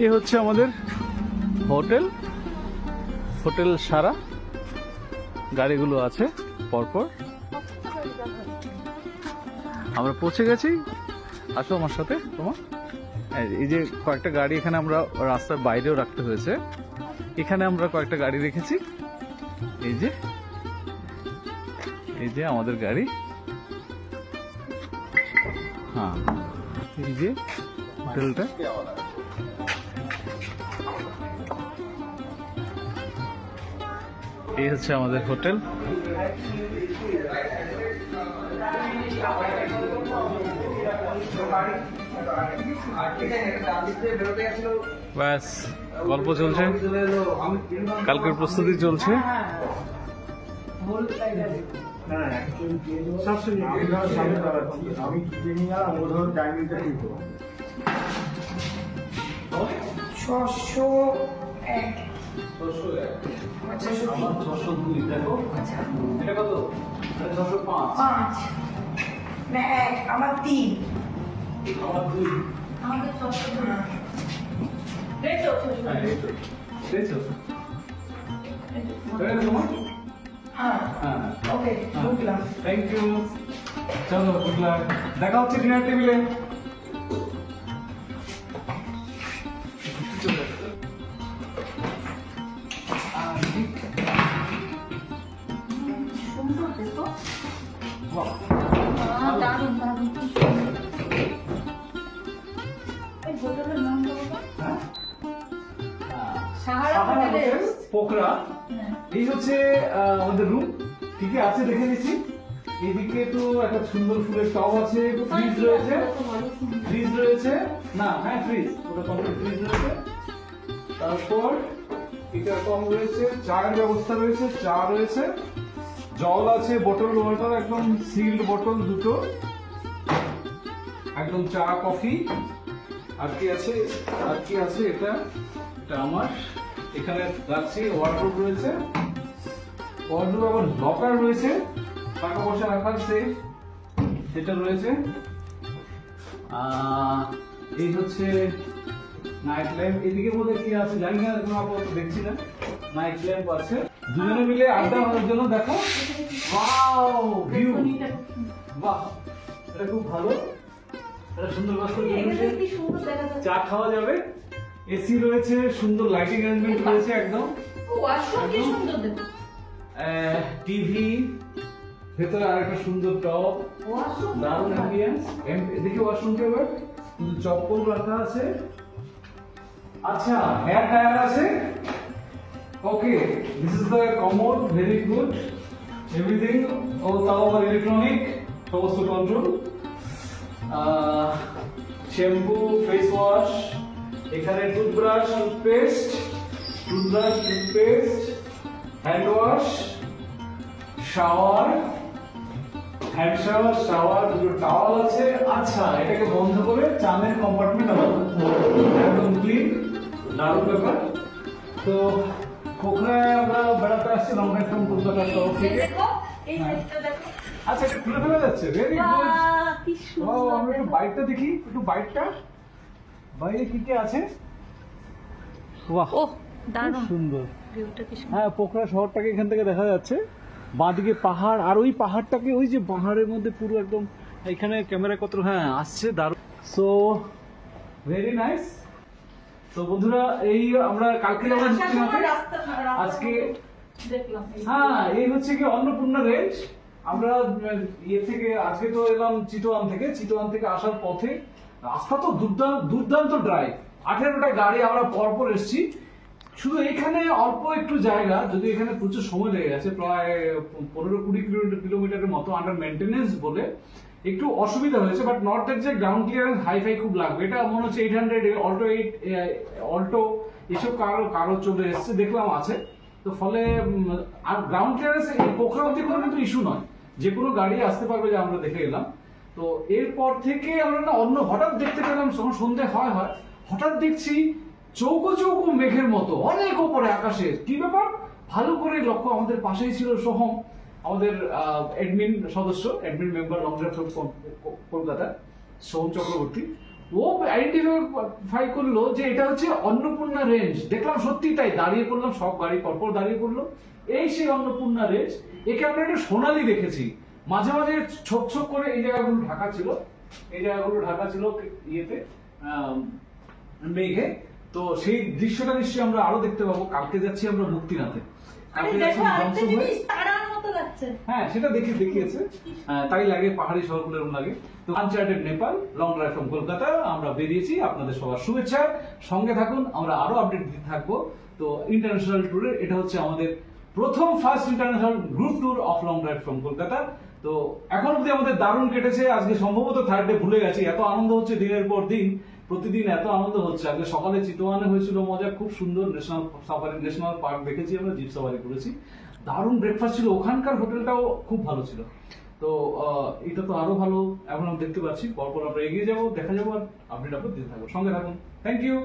এ হচ্ছে আমাদের hotel, hotel সারা। গাড়িগুলো আছে পরপর। আমরা পৌঁছে গেছি। আসো আমার সাথে। তোমার এই যে কয়েকটা গাড়ি এখানে আমরা রাস্তার বাইরেও রাখতে হয়েছে। এখানে আমরা কয়েকটা গাড়ি রেখেছি। এই যে আমাদের গাড়ি। হ্যাঁ, এই যে হোটেলটা। এই হচ্ছে আমাদের হোটেল। ব্যাস, গল্প চলছে, কালকের প্রস্তুতি চলছে। আমার 3 থ্যাংক ইউ। চলো, গুড লাক। দেখা হচ্ছে ডিনার টেবিলে। পোখরা। এই হচ্ছে আমাদের রুম। ঠিকই আছে, দেখে নিচ্ছি। এদিকে তো একটা সুন্দর ফুলের টব আছে, ফ্রিজ রয়েছে, না হ্যাঁ ফ্রিজ, ওটা কমপ্লিট ফ্রিজ রয়েছে। তারপর এটা কম রয়েছে, চায়ের ব্যবস্থা রয়েছে, চা রয়েছে, জল আছে, বোতল ওয়াটার, একদম সিল্ড বোতল দুটো, একদম চা কফি। আর কি আছে, এটা আমার এখানে রাখছি। ওয়ার্ডরোব রয়েছে, ওয়ার্ডরোব আবার লকার রয়েছে, টাকা পয়সা রাখার সেফ সেটা রয়েছে। এই হচ্ছে নাইট ল্যাম্প। এদিকে বোধহয় কি আছে জানি না, এখন আপাতত দেখছি না। নাইট ল্যাম্প আছে, দুজনে মিলে আড্ডা মারার জন্য। দেখো, ওয়াও ভিউ, বাহ, এটা খুব ভালো। এটা সুন্দর চা খাওয়া যাবে, এসি রয়েছে, সুন্দর লাইটিং অ্যারেঞ্জমেন্ট রয়েছে, একদম টিভি, ভেতরে আরেকটা সুন্দর টপ, দারুণ অ্যাম্বিয়েন্স। দেখি ওয়াশরুমকে এবার, কিন্তু চপ্পল রাখা আছে। আচ্ছা, হেয়ার ড্রায়ার আছে। Okay, this is the commode, very good, everything. ও তাও আবার ইলেকট্রনিক, সমস্ত কন্ট্রোল। শ্যাম্পু, ফেস ওয়াশ, এখানে toothbrush, toothpaste, hand wash, shower, hand shower, দুটো টাওয়াল আছে। আচ্ছা, এটাকে বন্ধ করে চানের কম্পার্টমেন্ট আলাদা, একদম ক্লিন, দারুণ ব্যাপার। তো পোখরায় আমরা বেড়াতে আসছি লং ড্রাইভ ফ্রম কলকাতার তরফ থেকে। আচ্ছা, এটা খুলে ফেলা যাচ্ছে, ভেরি গুড। ও, আমরা একটু বাইকটা দেখি, একটু বাইকটা বাইরে কি কি আছে। বাহ, দারুণ সুন্দর। হ্যাঁ, পোখরা শহরটাকে এখান থেকে দেখা যাচ্ছে। বাঁদিকে পাহাড়, আর ওই পাহাড়টাকে, ওই যে পাহাড়ের মধ্যে পুরো একদম, এখানে ক্যামেরা কত আসছে, দারুণ। So very nice. তো বন্ধুরা, এই আমরা কালকে আজকে হ্যাঁ, এই হচ্ছে কি অন্নপূর্ণা রেঞ্জ। আমরা ইয়ে থেকে আজকে তো এলাম চিটোয়ান থেকে আসার পথে রাস্তা তো দুর্দান্ত ড্রাইভ। 18টা গাড়ি আমরা পরপর এসেছি। শুধু এখানে অল্প একটু জায়গা, যদি এখানে প্রচুর সময় লেগে গেছে, প্রায় 15-20 কিলোমিটারের মতো আন্ডার মেনটেনেন্স বলে একটু অসুবিধা হয়েছে। বাট নট দ্যাট যে গ্রাউন্ড ক্লিয়ারেন্স হাইফাই খুব লাগবে। এটা মনে হচ্ছে 800 অল্টো এসব কারো চলে এসছে, দেখলাম আছে। তো ফলে আর গ্রাউন্ড ক্লিয়ারেন্স পোখরা অব্দি কোনো কিন্তু ইস্যু নয়, যে কোনো গাড়ি আসতে পারবে, যে আমরা দেখে এলাম। তো এরপর থেকে আমরা না অন্য হঠাৎ দেখতে পেলাম, সন্ধ্যে হয় হঠাৎ দেখছি চৌকো চৌকো মেঘের মতো অনেক ওপরে আকাশের। কি ব্যাপার, ভালো করে লক্ষ্য। আমাদের পাশেই ছিল সোহম, আমাদের admin member long drive from Kolkata, Soham Chakraborty. ও ও আইডেন্টিফাই করলো যে এটা হচ্ছে অন্নপূর্ণা রেঞ্জ। দেখলাম সত্যি তাই, দাঁড়িয়ে পড়লাম, সব গাড়ি পরপর দাঁড়িয়ে পড়লো। এই সেই অন্নপূর্ণা রেঞ্জ। একে আমরা একটা সোনালি দেখেছি, মাঝে মাঝে ছোপ ছোপ করে এই জায়গাগুলো ঢাকা ছিল, এই জায়গাগুলো ঢাকা ছিল ইয়েতে মেঘে। তো সেই দৃশ্যটা নিশ্চয়ই আমরা আরো দেখতে পাবো। কালকে যাচ্ছি আমরা মুক্তিনাথে, কালকে যাচ্ছি জংশন হয়ে। হ্যাঁ, সেটা দেখিয়েছে। তাই লাগে, পাহাড়ি শহরগুলো এরকম লাগে। তো Uncharted Nepal long drive from Kolkata আমরা বেরিয়েছি। আপনাদের সবার শুভেচ্ছা, সঙ্গে থাকুন, আমরা আরো আপডেট দিতে থাকবো। তো ইন্টারন্যাশনাল ট্যুরের এটা হচ্ছে আমাদের first international group tour of long drive from Kolkata. তো এখন অব্দি আমাদের দারুণ কেটেছে। আজকে সম্ভবত থার্ড ডে, ভুলে গেছি, এত আনন্দ হচ্ছে দিনের পর দিন, প্রতিদিন এত আনন্দ হচ্ছে। আজকে সকালে চিতোয়ানে হয়েছিল মজা, খুব সুন্দর ন্যাশনাল সাফারি, ন্যাশনাল পার্ক দেখেছি আমরা, জিপ সাফারি করেছি, দারুণ ব্রেকফাস্ট ছিল, ওখানকার হোটেলটাও খুব ভালো ছিল। তো এটা তো আরো ভালো এখন আমরা দেখতে পাচ্ছি। পরপর আমরা এগিয়ে যাবো, দেখা যাবো, আর আপডেট দিতে থাকবো, সঙ্গে থাকুন। Thank you.